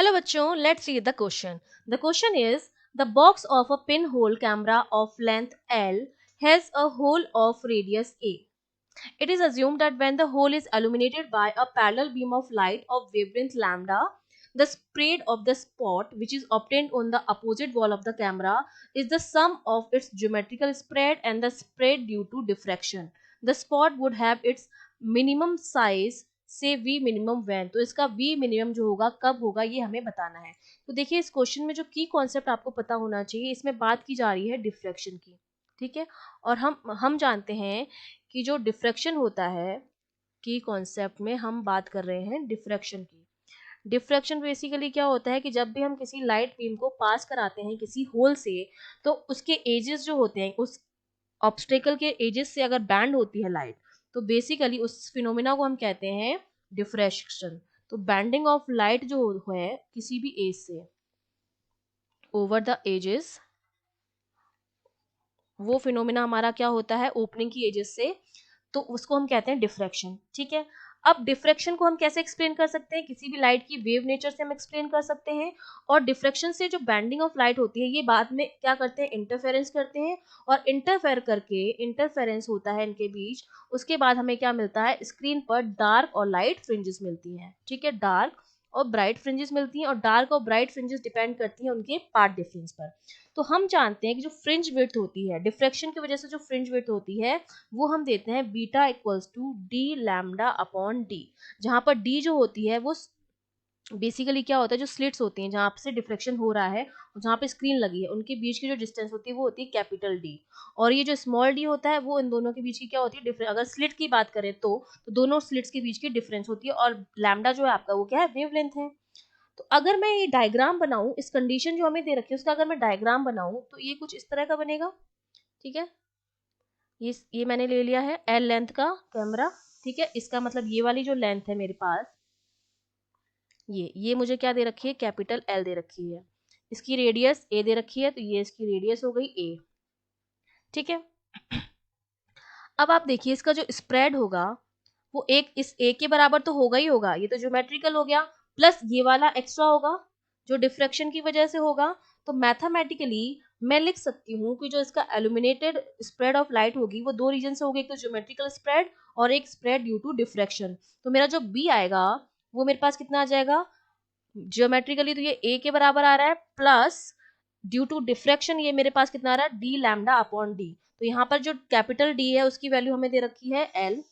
Hello bachcho, let's read the question. The question is, the box of a pinhole camera of length L has a hole of radius A. It is assumed that when the hole is illuminated by a parallel beam of light of wavelength lambda, the spread of the spot which is obtained on the opposite wall of the camera is the sum of its geometrical spread and the spread due to diffraction. The spot would have its minimum size से v minimum van, तो इसका v minimum जो होगा कब होगा ये हमें बताना है। तो देखिए इस क्वेश्चन में जो की कॉन्सेप्ट आपको पता होना चाहिए, इसमें बात की जा रही है डिफ्रैक्शन की, ठीक है। और हम जानते हैं कि जो डिफ्रैक्शन होता है, की कॉन्सेप्ट में हम बात कर रहे हैं डिफ्रैक्शन की। डिफ्रैक्शन बेसिकली क्या होता है कि जब भी हम किसी लाइट बीम को पास कराते हैं किसी होल से, तो उसके एजेस जो होते हैं, उस ऑब्स्टेकल के एजेस से अगर बैंड होती है लाइट, तो बेसिकली उस फिनोमिना को हम कहते हैं डिफ्रैक्शन। तो बैंडिंग ऑफ लाइट जो है किसी भी एज से ओवर द एजेस, वो फिनोमिना हमारा क्या होता है ओपनिंग की एजेस से, तो उसको हम कहते हैं डिफ्रैक्शन, ठीक है। अब डिफ्रैक्शन को हम कैसे एक्सप्लेन कर सकते हैं, किसी भी लाइट की वेव नेचर से हम एक्सप्लेन कर सकते हैं। और डिफ्रैक्शन से जो बैंडिंग ऑफ लाइट होती है, ये बाद में क्या करते हैं, इंटरफेरेंस करते हैं, और इंटरफेयर करके इंटरफेरेंस होता है इनके बीच। उसके बाद हमें क्या मिलता है, स्क्रीन पर डार्क और लाइट फ्रिंजेस मिलती हैं, ठीक है। डार्क और ब्राइट फ्रिंजेस मिलती हैं, और डार्क और ब्राइट फ्रिंजेस डिपेंड करती हैं उनके पार्ट डिफरेंस पर। तो हम जानते हैं कि जो फ्रिंज विड्थ होती है, डिफ्रैक्शन की वजह से जो फ्रिंज विड्थ होती है, वो हम देते हैं beta equals to d lambda upon d, जहां पर डी जो होती है वो बेसिकली क्या होता है, जो स्लिट्स होती हैं जहां से डिफ्रैक्शन हो रहा है और जहां पे स्क्रीन लगी है, उनके बीच की जो डिस्टेंस होती है वो होती है कैपिटल डी। और ये जो स्मॉल डी होता है वो इन दोनों के बीच की क्या होती है, डिफरेंस। अगर स्लिट की बात करें तो दोनों स्लिट्स के बीच की डिफरेंस होती है, और लैम्डा जो है आपका वो क्या है, वेवलेंथ है। तो अगर मैं ये डायग्राम बनाऊं, इस कंडीशन जो हमें दे रखी है उसका अगर मैं डायग्राम बनाऊं, तो ये कुछ इस तरह का बनेगा, ठीक है। ये मैंने ले लिया है एल लेंथ का कैमरा, ठीक है। इसका मतलब ये वाली जो लेंथ है मेरे पास, ये मुझे क्या दे रखी है, कैपिटल एल दे रखी है। इसकी रेडियस ए दे रखी है, तो ये इसकी रेडियस हो गई ए, ठीक है। अब आप देखिए इसका जो स्प्रेड होगा वो एक इस ए के बराबर तो होगा ही होगा, ये तो ज्योमेट्रिकल हो गया, प्लस ये वाला एक्स्ट्रा होगा जो डिफ्रैक्शन की वजह से होगा। तो मैथमेटिकली मैं लिख सकती हूँ कि जो इसका एल्यूमिनेटेड स्प्रेड ऑफ लाइट होगी वो दो रीजन से होगी, एक तो ज्योमेट्रिकल स्प्रेड और एक स्प्रेड ड्यू टू डिफ्रैक्शन। तो मेरा जो बी आएगा वो मेरे पास कितना आ जाएगा, ज्योमेट्रिकली तो ये ए के बराबर आ रहा है, प्लस ड्यू टू डिफ्रैक्शन ये मेरे पास कितना आ रहा है, डी लैम्डा अपॉन डी। तो यहाँ पर जो कैपिटल डी है उसकी वैल्यू हमें दे रखी है एल,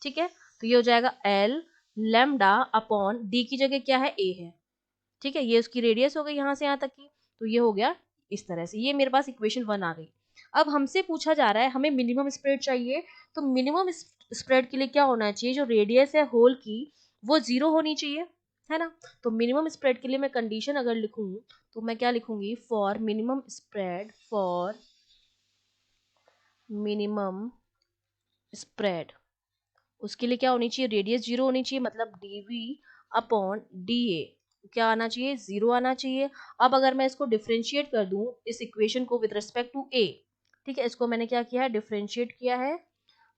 ठीक है। तो ये हो जाएगा एल लैम्डा अपॉन डी की जगह क्या है, ए है, ठीक है। ये उसकी रेडियस हो गई यहाँ से यहाँ तक की, तो ये हो गया इस तरह से। ये मेरे पास इक्वेशन 1 आ गई। अब हमसे पूछा जा रहा है हमें मिनिमम स्प्रेड चाहिए, तो मिनिमम स्प्रेड के लिए क्या होना चाहिए, जो रेडियस है होल की वो 0 होनी चाहिए, है ना। तो मिनिमम स्प्रेड के लिए मैं कंडीशन अगर लिखूं, तो मैं क्या लिखूंगी, for minimum spread, for minimum spread, उसके लिए क्या होनी चाहिए, रेडियस 0 होनी चाहिए, मतलब dv अपॉन dA क्या आना चाहिए, 0 आना चाहिए। अब अगर मैं इसको डिफरेंशिएट कर दूं इस इक्वेशन को विद रिस्पेक्ट टू a, ठीक है, इसको मैंने क्या किया है, डिफरेंशिएट किया है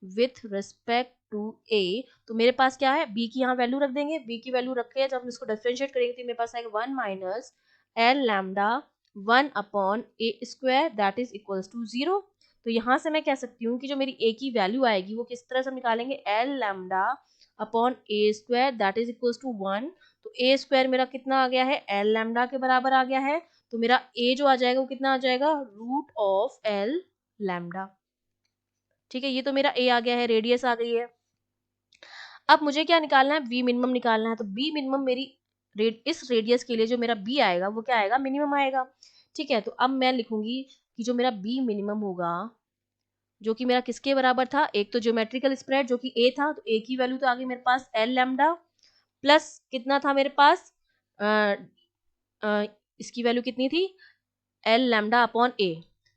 विथ रिस्पेक्ट टू a, तो मेरे पास क्या है, b की यहाँ वैल्यू रख देंगे, b की वैल्यू रख के जब हम इसको डिफरेंशिएट करेंगे तो मेरे पास आएगा 1 minus l lambda 1 upon a square that is equals to 0। तो यहाँ से मैं कह सकती हूँ कि जो मेरी a की वैल्यू आएगी वो किस तरह से हम निकालेंगे, l lambda upon a square that is equals to 1। तो ए स्क्वायर मेरा कितना आ गया है, एल लैम्डा के बराबर आ गया है, तो मेरा a जो आ जाएगा वो कितना आ जाएगा, रूट ऑफ एल लैम्डा, ठीक है। ये तो मेरा a आ गया है, रेडियस आ गई है। अब मुझे क्या निकालना है, v मिनिमम निकालना है। तो b मिनिमम मेरी इस रेडियस के लिए जो मेरा b आएगा वो क्या आएगा, मिनिमम आएगा, ठीक है। तो अब मैं लिखूंगी कि जो मेरा b मिनिमम होगा, जो कि मेरा किसके बराबर था, एक तो ज्योमेट्रिकल स्प्रेड जो कि a था, तो a की वैल्यू तो आ गई मेरे पास एल लैम्डा, प्लस कितना था मेरे पास, आ, आ, इसकी वैल्यू कितनी थी, एल लैम्डा अपॉन ए।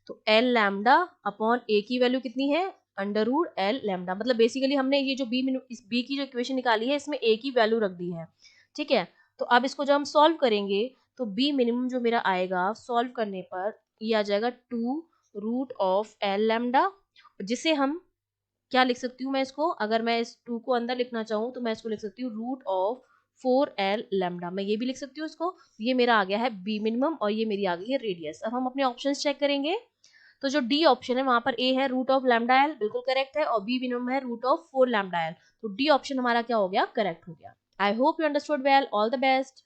तो एल लैम्डा अपॉन ए की वैल्यू कितनी है, अंडर रूट एल लैम्डा। मतलब बेसिकली हमने ये जो इस बी की जो इक्वेशन निकाली है इसमें ए की वैल्यू रख दी है, ठीक है। तो अब इसको जब हम सॉल्व करेंगे तो बी मिनिमम जो मेरा आएगा सॉल्व करने पर ये आ जाएगा 2 रूट ऑफ एल लैम्डा, जिसे हम क्या लिख सकती हूँ, मैं इसको अगर मैं इस 2 को अंदर लिखना चाहूँ तो मैं इसको लिख सकती हूँ रूट ऑफ 4L लैम्डा। मैं ये भी लिख सकती हूँ उसको। ये मेरा आ गया है बी मिनिमम और ये मेरी आ गई है रेडियस। अब हम अपने ऑप्शंस चेक करेंगे। तो जो डी ऑप्शन है वहां पर ए है रूट ऑफ लैम्डा एल, बिल्कुल करेक्ट है, और बी मिनिमम है रूट ऑफ 4 लैम्डा एल। तो डी ऑप्शन हमारा क्या हो गया, करेक्ट हो गया। I hope you understood well. All the best.